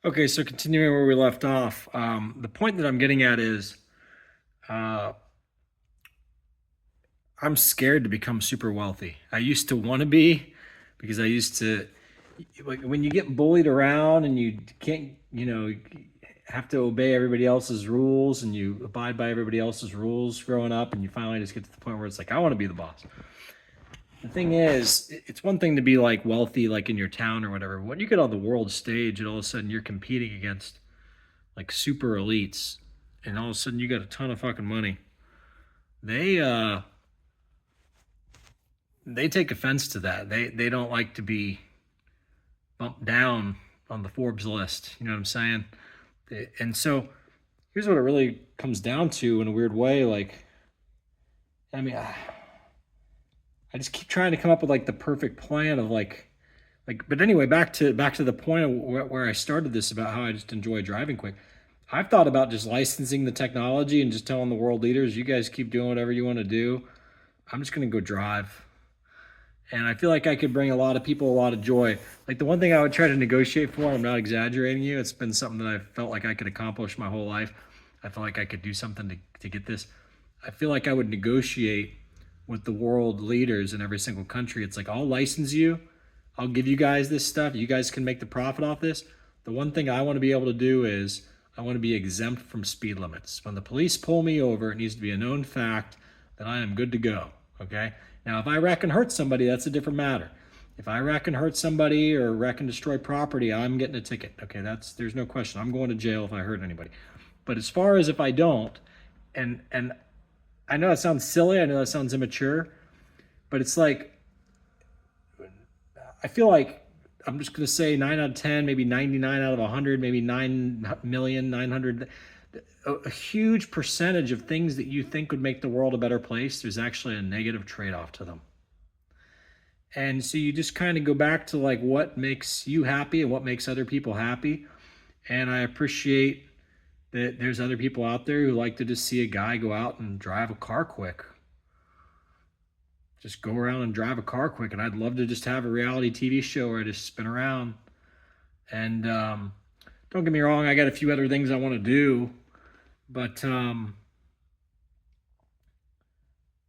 Okay, so continuing where we left off, the point that I'm getting at is uh, I'm scared to become super wealthy. I used to want to be because I used to, like, when you get bullied around and you can't, have to obey everybody else's rules and you abide by everybody else's rules growing up, and you finally just get to the point where it's like, I want to be the boss. The thing is, it's one thing to be like wealthy, like in your town or whatever. When you get on the world stage and all of a sudden you're competing against like super elites, and all of a sudden you got a ton of fucking money. They they take offense to that. They don't like to be bumped down on the Forbes list. You know what I'm saying? And so here's what it really comes down to in a weird way. Like, I mean, I just keep trying to come up with like the perfect plan of like. But anyway, back to the point of where I started this about how I just enjoy driving quick. I've thought about just licensing the technology and just telling the world leaders, you guys keep doing whatever you want to do. I'm just going to go drive. And I feel like I could bring a lot of people a lot of joy. Like the one thing I would try to negotiate for, I'm not exaggerating you, it's been something that I felt like I could accomplish my whole life. I felt like I could do something to get this. I feel like I would negotiate with the world leaders in every single country. It's like, I'll license you, I'll give you guys this stuff. You guys can make the profit off this. The one thing I want to be able to do is I want to be exempt from speed limits. When the police pull me over, it needs to be a known fact that I am good to go. Okay. Now, if I wreck and hurt somebody, that's a different matter. If I wreck and hurt somebody or wreck and destroy property, I'm getting a ticket. Okay, there's no question. I'm going to jail if I hurt anybody. But as far as if I don't, and I know that sounds silly, I know that sounds immature, but it's like I feel like I'm just going to say 9 out of 10, maybe 99 out of 100, maybe 9,900,000. A huge percentage of things that you think would make the world a better place, there's actually a negative trade off to them. And so you just kind of go back to like what makes you happy and what makes other people happy. And I appreciate that there's other people out there who like to just see a guy go out and drive a car quick. Just go around and drive a car quick. And I'd love to just have a reality TV show where I just spin around. And don't get me wrong, I got a few other things I want to do, but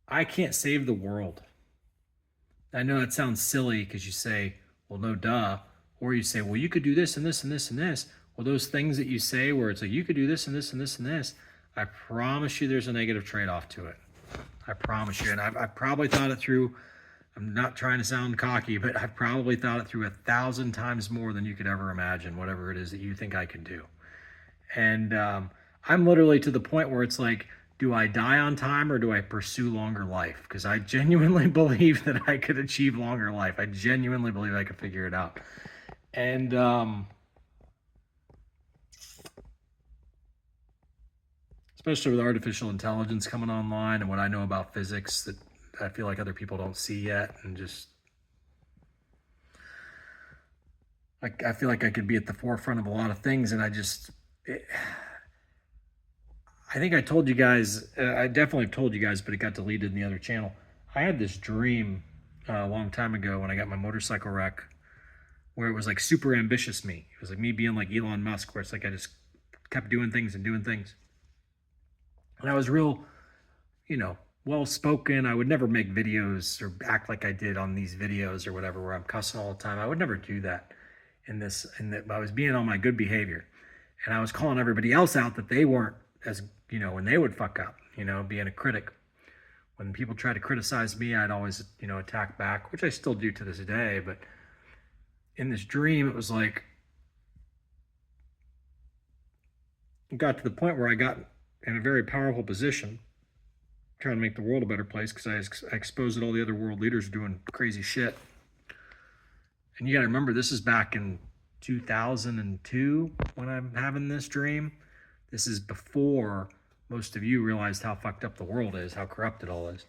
I can't save the world. I know that sounds silly because you say, well, no, duh. Or you say, well, you could do this and this and this and this. Well, those things that you say where it's like, you could do this and this and this and this, I promise you there's a negative trade off to it. I promise you. And I've probably thought it through. I'm not trying to sound cocky, but I've probably thought it through 1,000 times more than you could ever imagine, whatever it is that you think I can do. And I'm literally to the point where it's like, do I die on time or do I pursue longer life? Because I genuinely believe that I could achieve longer life. I genuinely believe I could figure it out. And especially with artificial intelligence coming online and what I know about physics that I feel like other people don't see yet, and just like I feel like I could be at the forefront of a lot of things, and I think I told you guys, I definitely told you guys, but it got deleted in the other channel. I had this dream a long time ago when I got my motorcycle wreck, where it was like super ambitious me. It was like me being like Elon Musk, where it's like I just kept doing things and doing things. And I was real, you know, well spoken. I would never make videos or act like I did on these videos or whatever, where I'm cussing all the time. I would never do that in this, and that I was being on my good behavior. And I was calling everybody else out that they weren't as, when they would fuck up, being a critic. When people try to criticize me, I'd always, attack back, which I still do to this day. But in this dream, it was like, it got to the point where I got in a very powerful position trying to make the world a better place because I exposed that all the other world leaders are doing crazy shit. And you got to remember, this is back in 2002 when I'm having this dream. This is before most of you realized how fucked up the world is, how corrupt it all is.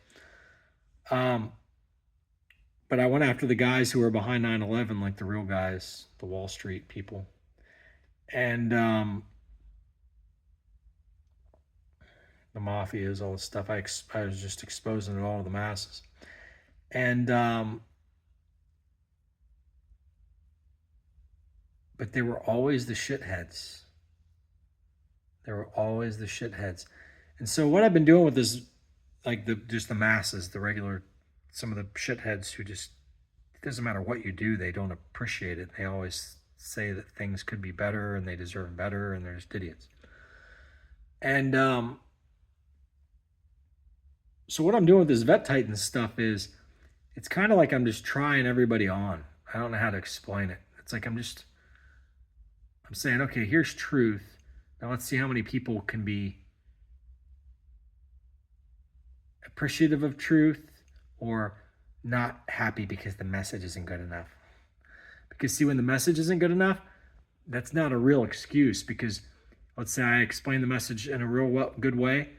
But I went after the guys who were behind 9/11, like the real guys, the Wall Street people. And the mafias, all this stuff. I was just exposing it all to the masses. And but they were always the shitheads. They were always the shitheads. And so what I've been doing with this, like just the masses, the regular, some of the shitheads who just, it doesn't matter what you do, they don't appreciate it. They always say that things could be better and they deserve better, and they're just idiots. And so what I'm doing with this Vet Titan stuff is, it's kind of like I'm just trying everybody on. I don't know how to explain it. It's like I'm saying, okay, here's truth. Now let's see how many people can be appreciative of truth or not happy because the message isn't good enough. Because see, when the message isn't good enough, that's not a real excuse. Because let's say I explain the message in a real good way,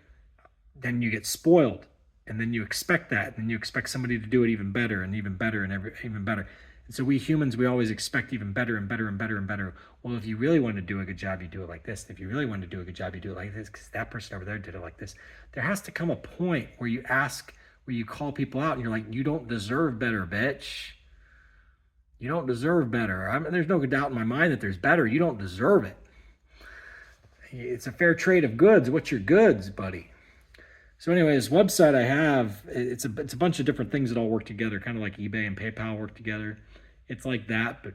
then you get spoiled, and then you expect that, and you expect somebody to do it even better and even better and even better. And so we humans, we always expect even better and better and better and better. Well, if you really want to do a good job, you do it like this. If you really want to do a good job, you do it like this, because that person over there did it like this. There has to come a point where you ask, where you call people out, and you're like, you don't deserve better, bitch. You don't deserve better. I mean, there's no doubt in my mind that there's better. You don't deserve it. It's a fair trade of goods. What's your goods, buddy? So anyway, this website I have, it's a bunch of different things that all work together, kind of like eBay and PayPal work together. It's like that, but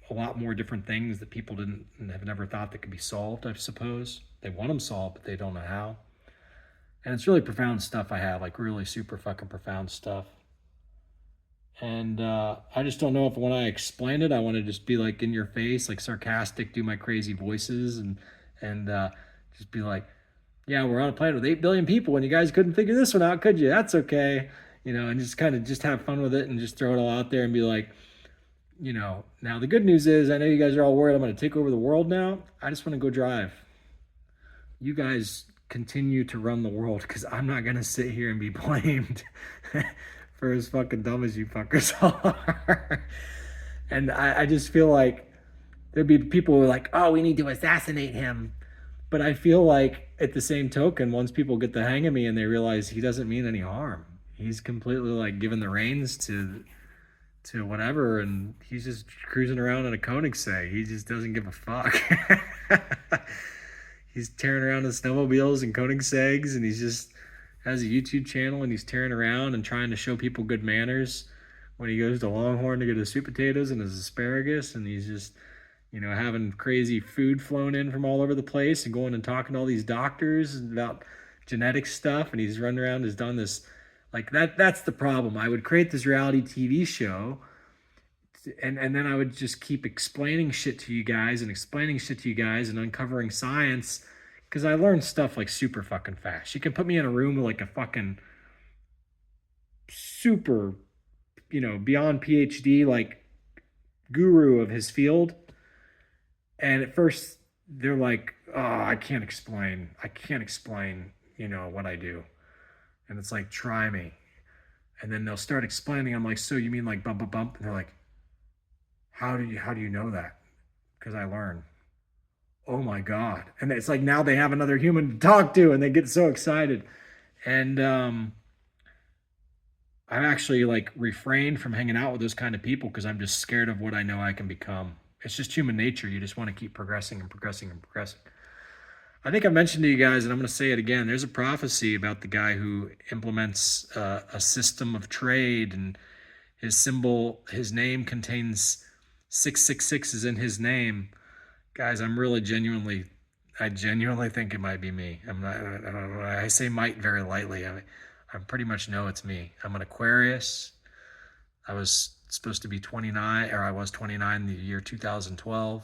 a lot more different things that people have never thought that could be solved, I suppose. They want them solved, but they don't know how. And it's really profound stuff I have, like really super fucking profound stuff. And I just don't know if when I explain it, I want to just be like in your face, like sarcastic, do my crazy voices, and just be like, yeah, we're on a planet with 8 billion people, and you guys couldn't figure this one out, could you? That's okay. And just kind of just have fun with it and just throw it all out there and be like, now the good news is, I know you guys are all worried I'm going to take over the world now. I just want to go drive. You guys continue to run the world, because I'm not going to sit here and be blamed for as fucking dumb as you fuckers are. And I just feel like there'd be people who are like, oh, we need to assassinate him. But I feel like at the same token, once people get the hang of me and they realize he doesn't mean any harm, he's completely like given the reins to whatever, and he's just cruising around in a Koenigsegg. He just doesn't give a fuck. He's tearing around in snowmobiles and Koenigsegg's, and he's just has a YouTube channel, and he's tearing around and trying to show people good manners when he goes to Longhorn to get his sweet potatoes and his asparagus, and he's just having crazy food flown in from all over the place and going and talking to all these doctors about genetic stuff. And he's run around, has done this, like that's the problem. I would create this reality TV show, and then I would just keep explaining shit to you guys and uncovering science, because I learned stuff like super fucking fast. You can put me in a room with like a fucking super, beyond PhD, like guru of his field. And at first they're like, oh, I can't explain, what I do. And it's like, try me. And then they'll start explaining. I'm like, so you mean like bump, bump, bump? And they're like, how do you know that? Because I learn. Oh my God. And it's like, now they have another human to talk to, and they get so excited. And I've actually like refrained from hanging out with those kind of people, because I'm just scared of what I know I can become. It's just human nature. You just want to keep progressing and progressing and progressing. I think I mentioned to you guys, and I'm going to say it again, there's a prophecy about the guy who implements a system of trade, and his symbol, his name contains 666 is in his name. Guys, I genuinely think it might be me. I say might very lightly. I pretty much know it's me. I'm an Aquarius. I was supposed to be 29, or I was 29 in the year 2012.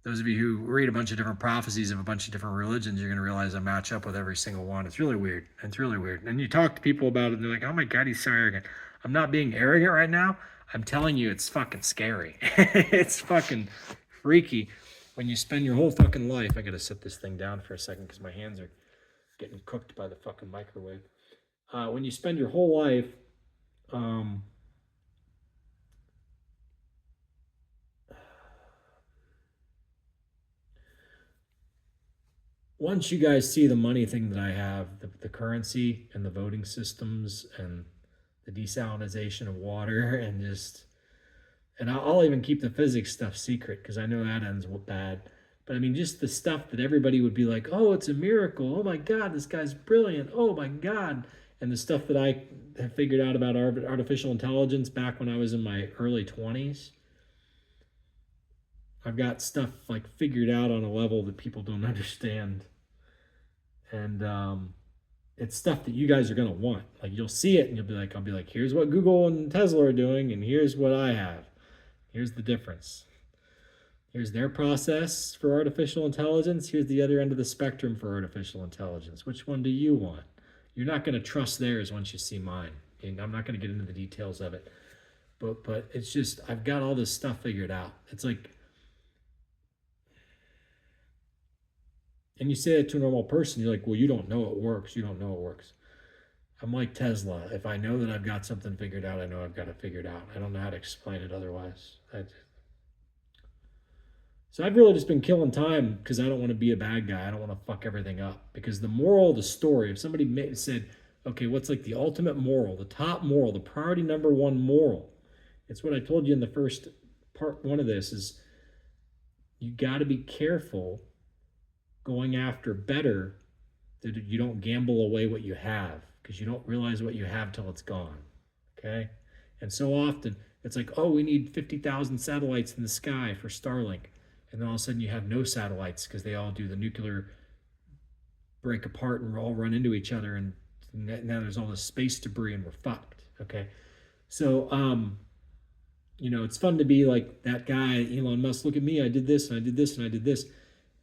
Those of you who read a bunch of different prophecies of a bunch of different religions, you're going to realize I match up with every single one. It's really weird. And you talk to people about it, and they're like, oh my God, he's so arrogant. I'm not being arrogant right now. I'm telling you, it's fucking scary. It's fucking freaky when you spend your whole fucking life. I got to set this thing down for a second because my hands are getting cooked by the fucking microwave. When you spend your whole life once you guys see the money thing that I have, the currency and the voting systems and the desalinization of water, and And I'll even keep the physics stuff secret because I know that ends bad. But I mean, just the stuff that everybody would be like, oh, it's a miracle. Oh my God, this guy's brilliant. Oh my God. And the stuff that I have figured out about artificial intelligence back when I was in my early 20s, I've got stuff like figured out on a level that people don't understand. And it's stuff that you guys are going to want. Like you'll see it and you'll be like, I'll be like, here's what Google and Tesla are doing, and here's what I have. Here's the difference. Here's their process for artificial intelligence. Here's the other end of the spectrum for artificial intelligence. Which one do you want? You're not going to trust theirs once you see mine. And I'm not going to get into the details of it. But it's just, I've got all this stuff figured out. It's like, and you say it to a normal person, you're like, well, you don't know it works. You don't know it works. I'm like Tesla. If I know that I've got something figured out, I know I've got it figured out. I don't know how to explain it otherwise. So I've really just been killing time because I don't want to be a bad guy. I don't want to fuck everything up. Because the moral of the story, if somebody said, okay, what's like the ultimate moral, the top moral, the priority number one moral? It's what I told you in the first part one of this is you got to be careful going after better that you don't gamble away what you have because you don't realize what you have till it's gone. Okay? And so often it's like, oh, we need 50,000 satellites in the sky for Starlink. And then all of a sudden you have no satellites because they all do the nuclear break apart and all run into each other. And now there's all this space debris and we're fucked. Okay. So, it's fun to be like that guy, Elon Musk, look at me. I did this and I did this and I did this.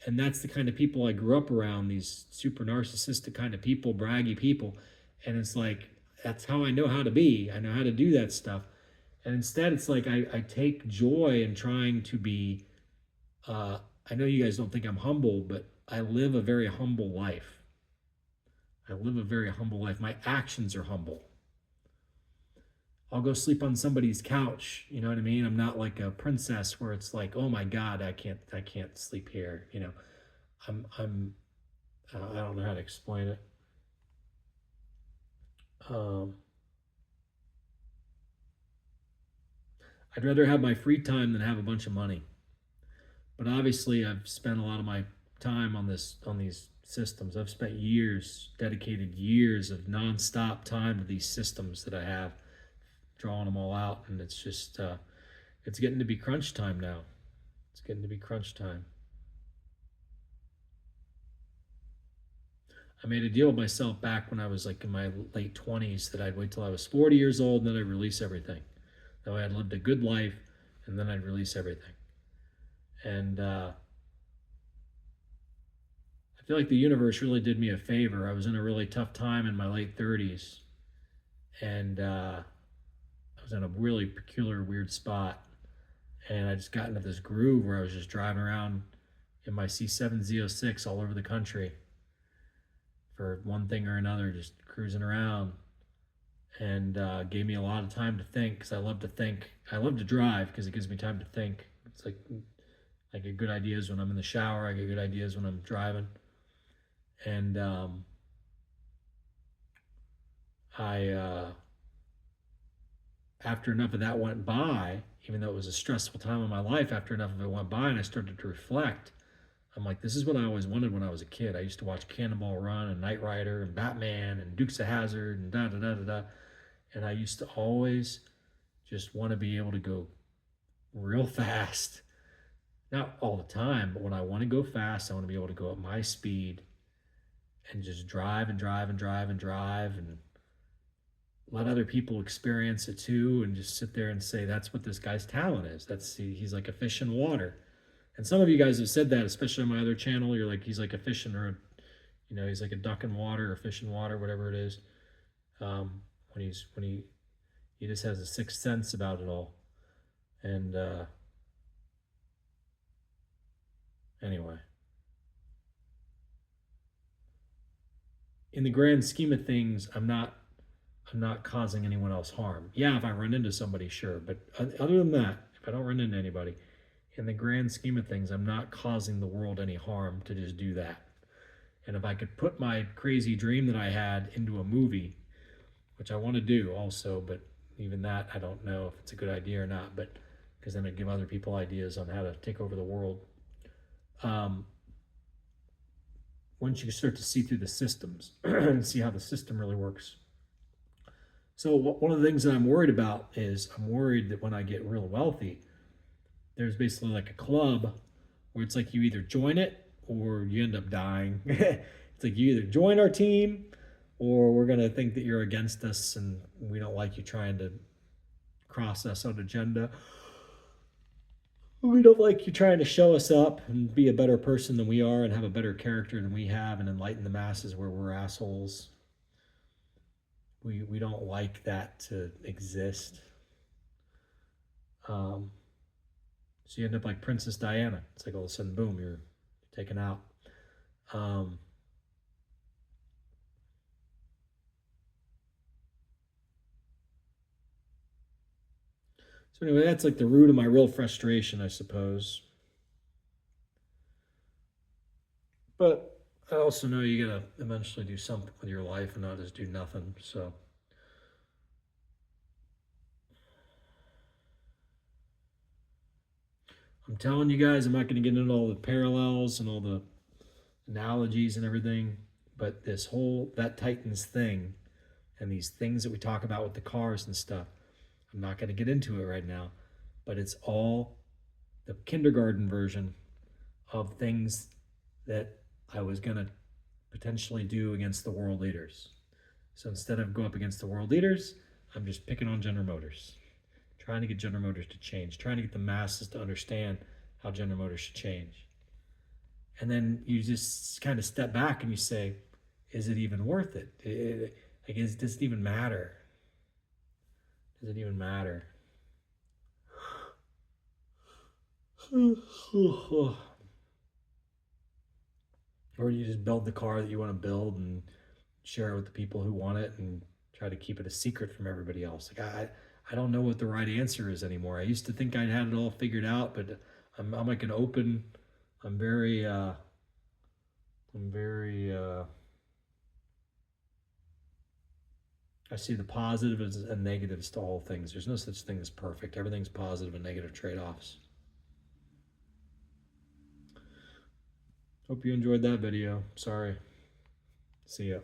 And that's the kind of people I grew up around, these super narcissistic kind of people, braggy people. And it's like, that's how I know how to be. I know how to do that stuff. And instead, it's like I take joy in trying to be, I know you guys don't think I'm humble, but I live a very humble life. I live a very humble life. My actions are humble. I'll go sleep on somebody's couch. You know what I mean? I'm not like a princess where it's like, oh my God, I can't sleep here. I don't know how to explain it. I'd rather have my free time than have a bunch of money. But obviously, I've spent a lot of my time on these systems. I've spent years, dedicated years of nonstop time to these systems that I have, drawing them all out, and it's just it's getting to be crunch time now. It's getting to be crunch time. I made a deal with myself back when I was like in my late 20s that I'd wait till I was 40 years old and then I'd release everything. That way I'd lived a good life and then I'd release everything. And I feel like the universe really did me a favor. I was in a really tough time in my late 30s, and I was in a really peculiar, weird spot. And I just got into this groove where I was just driving around in my C7 Z06 all over the country for one thing or another, just cruising around. And gave me a lot of time to think because I love to think. I love to drive because it gives me time to think. It's like I get good ideas when I'm in the shower. I get good ideas when I'm driving. And after enough of that went by, even though it was a stressful time in my life, after enough of it went by and I started to reflect, I'm like, this is what I always wanted when I was a kid. I used to watch Cannonball Run and Knight Rider and Batman and Dukes of Hazzard and da da da da da. And I used to always just want to be able to go real fast. Not all the time, but when I want to go fast, I want to be able to go at my speed and just drive and drive and drive and drive and let other people experience it too and just sit there and say, that's what this guy's talent is. He's like a fish in water. And some of you guys have said that, especially on my other channel. You're like, he's like a fish in, he's like a duck in water or fish in water, whatever it is. When he just has a sixth sense about it all. And anyway, in the grand scheme of things, I'm not causing anyone else harm. Yeah, if I run into somebody, sure. But other than that, if I don't run into anybody, in the grand scheme of things, I'm not causing the world any harm to just do that. And if I could put my crazy dream that I had into a movie, which I want to do also, but even that, I don't know if it's a good idea or not. But because then it give other people ideas on how to take over the world. Um, Once you start to see through the systems and see how the system really works. So one of the things that I'm worried about is I'm worried that when I get real wealthy, there's basically like a club where it's like you either join it or you end up dying. It's like you either join our team or we're going to think that you're against us and we don't like you trying to cross us on agenda. We don't like you trying to show us up and be a better person than we are and have a better character than we have and enlighten the masses where we're assholes. We don't like that to exist. So you end up like Princess Diana. It's like all of a sudden, boom, you're taken out. So anyway, that's like the root of my real frustration, I suppose. But I also know you gotta eventually do something with your life and not just do nothing. So I'm telling you guys, I'm not gonna get into all the parallels and all the analogies and everything, but this whole that Titans thing and these things that we talk about with the cars and stuff, I'm not gonna get into it right now, but it's all the kindergarten version of things that I was gonna potentially do against the world leaders. So instead of go up against the world leaders, I'm just picking on General Motors, trying to get General Motors to change, trying to get the masses to understand how General Motors should change. And then you just kind of step back and you say, is it even worth it? Does it even matter? Does it even matter? Or do you just build the car that you want to build and share it with the people who want it and try to keep it a secret from everybody else? Like I don't know what the right answer is anymore. I used to think I had it all figured out, but I'm like an open. I'm very I see the positives and negatives to all things. There's no such thing as perfect. Everything's positive and negative trade-offs. Hope you enjoyed that video. Sorry. See ya.